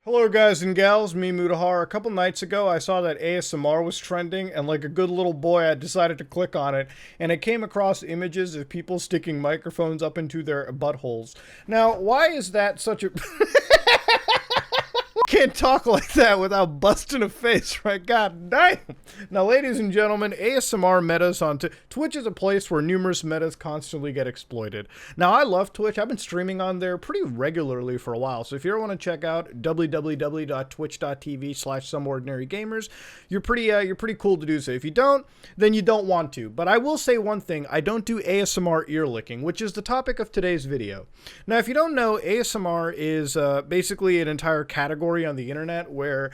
Hello guys and gals, me Mutahar. A couple nights ago I saw that ASMR was trending and like a good little boy I decided to click on it and it came across images of people sticking microphones up into their buttholes. Now, why is that such a... Can't talk like that without busting a face, right? God damn. Now, ladies and gentlemen, ASMR metas on Twitch is a place where numerous metas constantly get exploited. Now, I love Twitch. I've been streaming on there pretty regularly for a while. So if you ever want to check out www.twitch.tv/someordinarygamers, you're pretty cool to do so. If you don't, then you don't want to. But I will say one thing. I don't do ASMR ear licking, which is the topic of today's video. Now, if you don't know, ASMR is basically an entire category on the internet where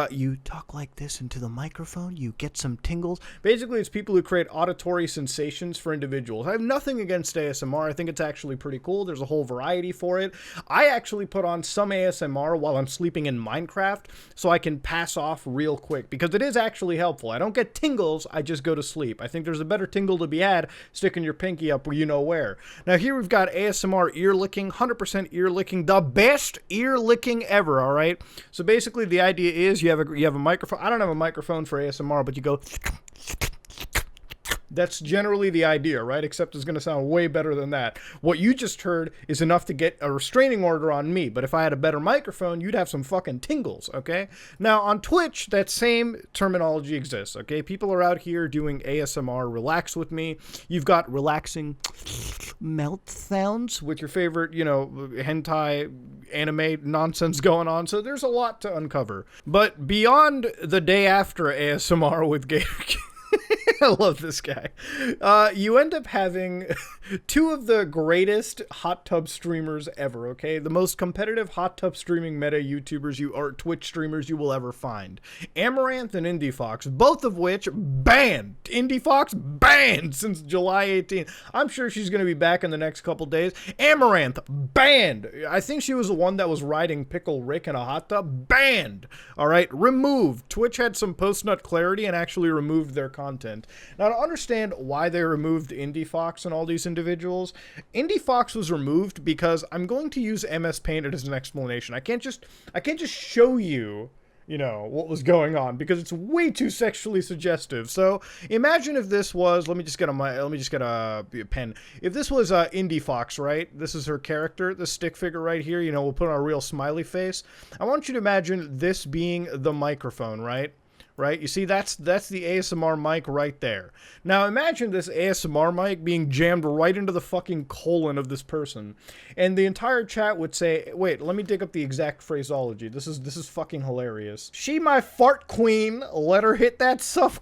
you talk like this into the microphone, you get some tingles. Basically, it's people who create auditory sensations for individuals. I have nothing against ASMR. I think it's actually pretty cool. There's a whole variety for it. I actually put on some ASMR while I'm sleeping in Minecraft so I can pass off real quick because it is actually helpful. I don't get tingles, I just go to sleep. I think there's a better tingle to be had sticking your pinky up where you know where. Now here we've got ASMR ear licking, 100% ear licking, the best ear licking ever, all right? So basically the idea is you have a microphone. I don't have a microphone for ASMR, but you go... That's generally the idea, right? Except it's going to sound way better than that. What you just heard is enough to get a restraining order on me, but if I had a better microphone, you'd have some fucking tingles, okay? Now, on Twitch, that same terminology exists, okay? People are out here doing ASMR, relax with me. You've got relaxing mouth sounds with your favorite, hentai anime nonsense going on, so there's a lot to uncover. But beyond the day after ASMR with Gator I love this guy. You end up having two of the greatest hot tub streamers ever, okay? The most competitive hot tub streaming meta YouTubers or Twitch streamers you will ever find. Amouranth and IndieFox, both of which banned. IndieFox banned since July 18th. I'm sure she's going to be back in the next couple days. Amouranth banned. I think she was the one that was riding Pickle Rick in a hot tub. Banned. All right, removed. Twitch had some post-nut clarity and actually removed their content. Now, to understand why they removed IndieFox and all these individuals, IndieFox was removed because I'm going to use MS Paint as an explanation. I can't just show you, what was going on because it's way too sexually suggestive. So imagine if this was, let me just get a pen. If this was IndieFox, right? This is her character, the stick figure right here. We'll put on a real smiley face. I want you to imagine this being the microphone, right? Right? You see, that's the ASMR mic right there. Now imagine this ASMR mic being jammed right into the fucking colon of this person. And the entire chat would say, wait, let me dig up the exact phraseology. This is fucking hilarious. She my fart queen, let her hit that suff.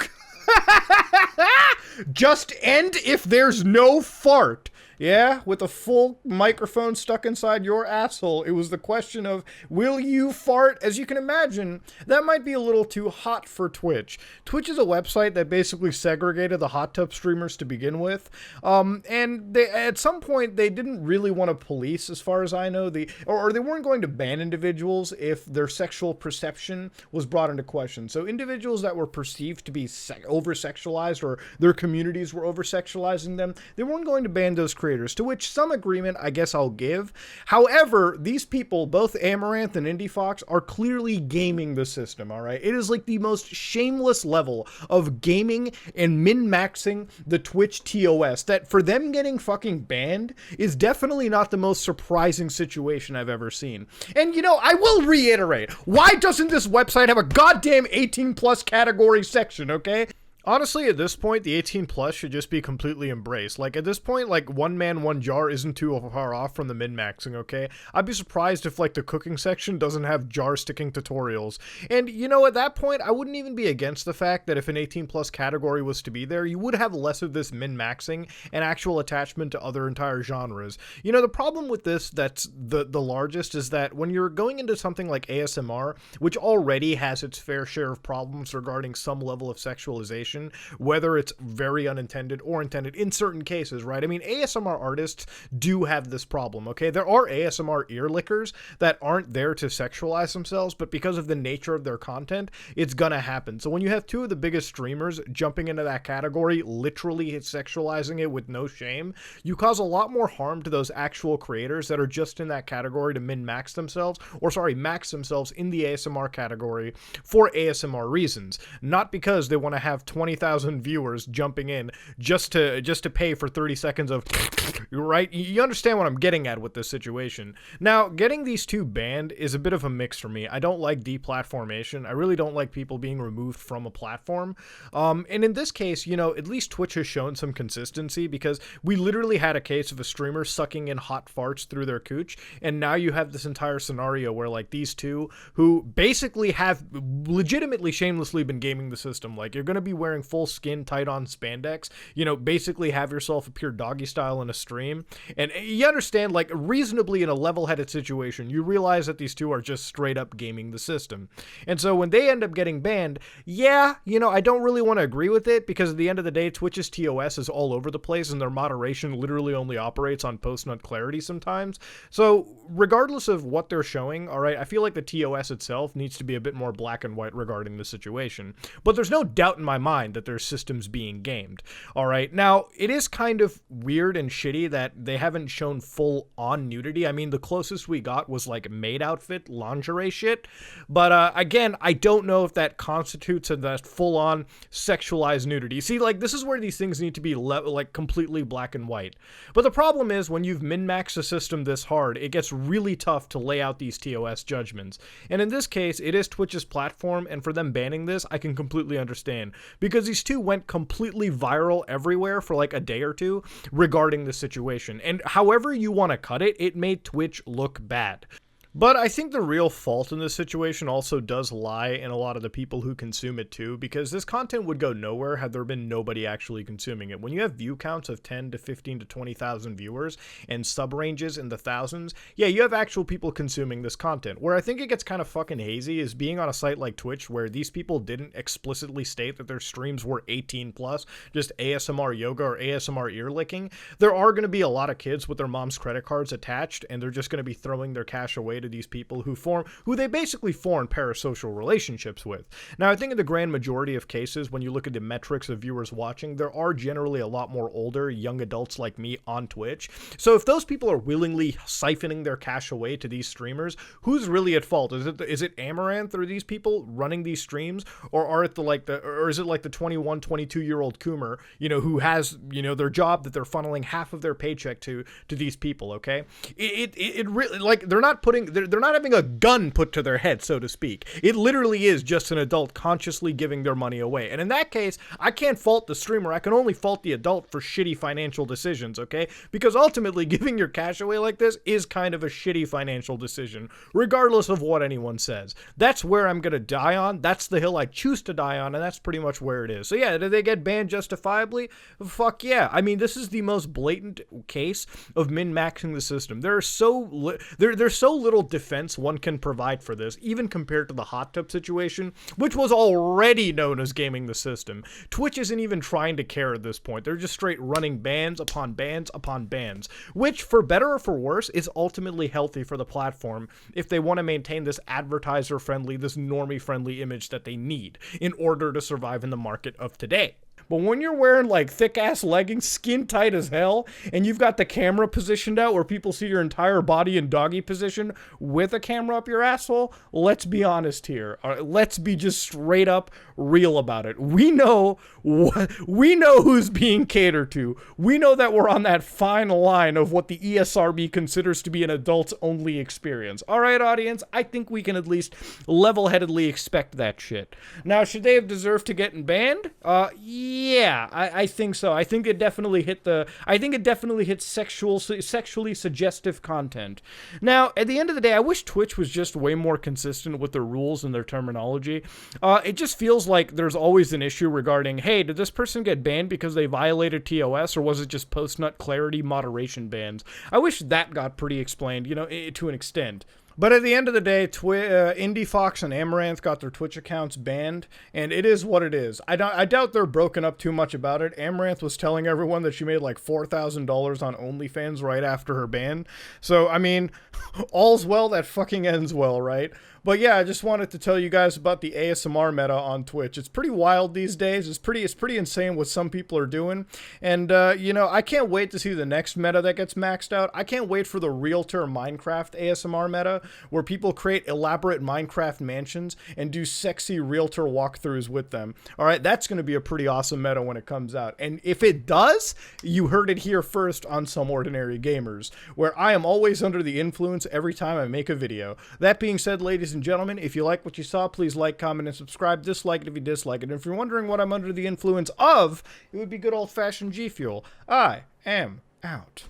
Just end if there's no fart. Yeah, with a full microphone stuck inside your asshole, it was the question of, will you fart? As you can imagine, that might be a little too hot for Twitch. Twitch is a website that basically segregated the hot tub streamers to begin with, and at some point, they didn't really want to police, as far as I know, or they weren't going to ban individuals if their sexual perception was brought into question. So individuals that were perceived to be over-sexualized, or their communities were over-sexualizing them, they weren't going to ban those creators, to which some agreement I guess I'll give. However, these people, both Amouranth and IndieFox, are clearly gaming the system, alright? It is like the most shameless level of gaming and min-maxing the Twitch TOS that for them getting fucking banned is definitely not the most surprising situation I've ever seen. And I will reiterate, why doesn't this website have a goddamn 18 plus category section, okay? Honestly, at this point, the 18 plus should just be completely embraced. Like, at this point, like, one man, one jar isn't too far off from the min-maxing, okay? I'd be surprised if, like, the cooking section doesn't have jar sticking tutorials. And, at that point, I wouldn't even be against the fact that if an 18 plus category was to be there, you would have less of this min-maxing and actual attachment to other entire genres. The problem with this that's the largest is that when you're going into something like ASMR, which already has its fair share of problems regarding some level of sexualization, situation, whether it's very unintended or intended in certain cases, right? I mean, ASMR artists do have this problem, okay? There are ASMR ear lickers that aren't there to sexualize themselves, but because of the nature of their content, it's gonna happen. So when you have two of the biggest streamers jumping into that category, literally sexualizing it with no shame, you cause a lot more harm to those actual creators that are just in that category to min-max themselves, or sorry, max themselves in the ASMR category for ASMR reasons, not because they want to have 20,000 viewers jumping in just to pay for 30 seconds of right? You understand what I'm getting at with this situation. Now, getting these two banned is a bit of a mix for me. I don't like deplatformation. I really don't like people being removed from a platform. And in this case, you know, at least Twitch has shown some consistency, because we literally had a case of a streamer sucking in hot farts through their cooch, and now you have this entire scenario where, like, these two who basically have legitimately shamelessly been gaming the system. Like, you're going to be wearing full skin, tight on spandex, you know, basically have yourself appear doggy style in a stream, and you understand, like, reasonably in a level-headed situation, you realize that these two are just straight up gaming the system. And so when they end up getting banned, yeah, you know, I don't really want to agree with it, because at the end of the day, Twitch's TOS is all over the place, and their moderation literally only operates on post-nut clarity sometimes. So regardless of what they're showing, all right, I feel like the TOS itself needs to be a bit more black and white regarding the situation. But there's no doubt in my mind that their system's being gamed. All right, now it is kind of weird and shitty that they haven't shown full-on nudity. I mean, the closest we got was like maid outfit, lingerie shit. But again, I don't know if that constitutes that full-on sexualized nudity. See, like, this is where these things need to be like completely black and white. But the problem is, when you've min-maxed a system this hard, it gets really tough to lay out these TOS judgments. And in this case, it is Twitch's platform, and for them banning this, I can completely understand, because these two went completely viral everywhere for like a day or two regarding the situation. And however you want to cut it, it made Twitch look bad. But I think the real fault in this situation also does lie in a lot of the people who consume it too, because this content would go nowhere had there been nobody actually consuming it. When you have view counts of 10 to 15 to 20,000 viewers and sub ranges in the thousands, yeah, you have actual people consuming this content. Where I think it gets kind of fucking hazy is being on a site like Twitch, where these people didn't explicitly state that their streams were 18 plus, just ASMR yoga or ASMR ear licking. There are going to be a lot of kids with their mom's credit cards attached, and they're just going to be throwing their cash away to these people who they basically form parasocial relationships with. Now, I think in the grand majority of cases, when you look at the metrics of viewers watching, there are generally a lot more older, young adults like me on Twitch. So if those people are willingly siphoning their cash away to these streamers, who's really at fault? Is it Amaranth or these people running these streams, or is it like the 21, 22-year-old Coomer, you know, who has, you know, their job that they're funneling half of their paycheck to these people, okay? It really, like, they're not having a gun put to their head, so to speak. It literally is just an adult consciously giving their money away. And in that case, I can't fault the streamer. I can only fault the adult for shitty financial decisions, okay? Because ultimately, giving your cash away like this is kind of a shitty financial decision, regardless of what anyone says. That's where I'm gonna die on. That's the hill I choose to die on, and that's pretty much where it is. So yeah, did they get banned justifiably? Fuck yeah. I mean, this is the most blatant case of min-maxing the system. There's so little defense one can provide for this, even compared to the hot tub situation, which was already known as gaming the system. Twitch isn't even trying to care at this point. They're just straight running bans upon bans upon bans, which, for better or for worse, is ultimately healthy for the platform if they want to maintain this advertiser-friendly, this normie-friendly image that they need in order to survive in the market of today. But when you're wearing like thick ass leggings, skin tight as hell, and you've got the camera positioned out where people see your entire body in doggy position with a camera up your asshole, let's be honest here. Let's be just straight up real about it. We know who's being catered to. We know that we're on that fine line of what the ESRB considers to be an adults only experience. All right, audience, I think we can at least level-headedly expect that shit. Now, should they have deserved to get banned? Yeah, I think so. I think it definitely hit sexually suggestive content. Now, at the end of the day, I wish Twitch was just way more consistent with their rules and their terminology. It just feels like there's always an issue regarding, hey, did this person get banned because they violated TOS, or was it just post-nut clarity moderation bans? I wish that got pretty explained, you know, to an extent. But at the end of the day, Indie Fox and Amaranth got their Twitch accounts banned, and it is what it is. I doubt they're broken up too much about it. Amaranth was telling everyone that she made like $4,000 on OnlyFans right after her ban. So, I mean, all's well that fucking ends well, right? But yeah, I just wanted to tell you guys about the ASMR meta on Twitch. It's pretty wild these days. It's pretty insane what some people are doing. And, you know, I can't wait to see the next meta that gets maxed out. I can't wait for the Realtor Minecraft ASMR meta, where people create elaborate Minecraft mansions and do sexy Realtor walkthroughs with them. All right, that's going to be a pretty awesome meta when it comes out. And if it does, you heard it here first on Some Ordinary Gamers, where I am always under the influence every time I make a video. That being said, ladies and gentlemen, if you like what you saw, please like, comment, and subscribe. Dislike it if you dislike it. And if you're wondering what I'm under the influence of, it would be good old-fashioned G Fuel. I am out.